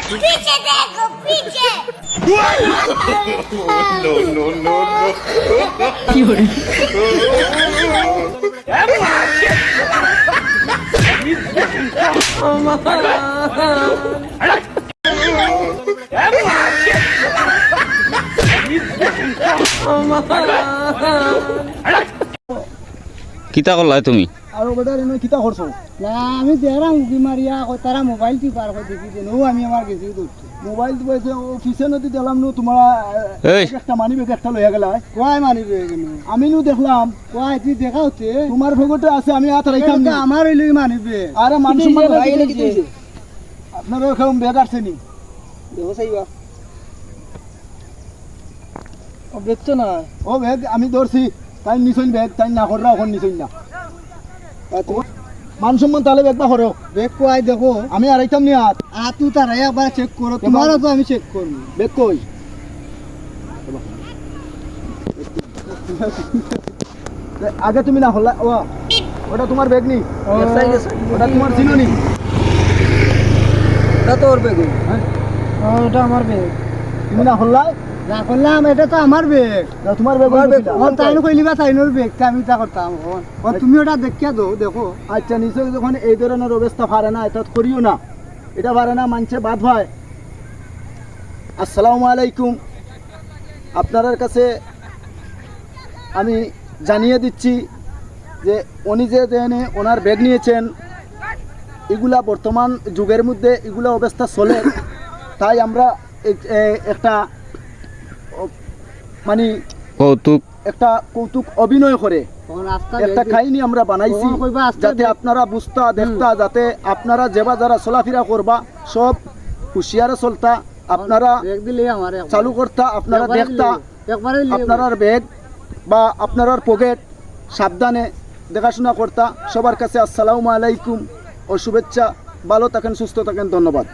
पीछे देखो पीछे No, no, no, no. কিতা করলা তুমি? আর বেটা এনে কিতা করছো? না আমি দেরা মুখি মারিয়া তারা মোবাইল টিপার করে দেখি দেন ও আমি আমার গেছি দৌড়তে মোবাইল দিবাইছে অফিসে নদী দেখলাম নু তোমার এই একটা মানি ব্যাগ একটা লইয়া গেলা কয় মানিবে এখানে আমি নু দেখলাম কয় তুই দেখা হচ্ছে তোমার ভেগতে আছে আমি হাত রাইতাম না আমার হইলই মানিবে আরে মান সম্মান কিতাইছে, রাখি ভাই, দিতেছে। আপনারা কেমন ব্যাগ আসছে নি দেখো সাইবা ও দেখছো না ও ব্যাগ আমি ধরছি তাই নিছইন ব্যাগ তাই না কররা এখন নিছইন না মান সম্মান তাহলে ব্যাগ না করো দেখ কয় দেখো আমি আড়াইতাম নি হাত তুই তারা একবার চেক করো তোমারও তো আমি চেক করবো ব্যাগ কই আগে তুমি না হল্লা ও ওটা তোমার ব্যাগ নি ওটা তোমার ছিল নি এটা তোর বেগ হ্যাঁ? ওটা আমার বেগ তুমি না হল্লাই না করলাম এটা তো আমার বেগ তোমার ব্যাগ ও তাই কইলিবা তাইনোর বেগটা আমি তা করতাম ও তুমি ওটা দেখিয়া দাও দেখো আচ্ছা নিশ্চয় যখন এই ধরনের অবস্থা পারে না এটা করিও না এটা পারে না মানছে বাদ হয় আসসালামু আলাইকুম আপনার কাছে আমি জানিয়ে দিচ্ছি যে উনি যে দেনে ওনার ব্যাগ নিয়েছেন এগুলা বর্তমান যুগের মধ্যে এগুলা অবস্থা চলে তাই আমরা একটা মানে কৌতুক একটা কৌতুক অভিনয় করে তখন আস্তা একটা কাহিনী আমরা বানাইছি ও, কইবা আস্তে যাতে দেখ। আপনারা বুঝতা দেখতা যাতে আপনারা যেবা যারা চলাফেরা করবা সব হুঁশিয়ারে চলতা আপনারা বেগ দিলে আমার চালু করতা আপনারা দেখতা একবারে আপনার ব্যাগ বা আপনার পকেট সাবধানে দেখাশোনা করতা সবার কাছে আসসালামু আলাইকুম ও শুভেচ্ছা ভালো থাকেন সুস্থ থাকেন ধন্যবাদ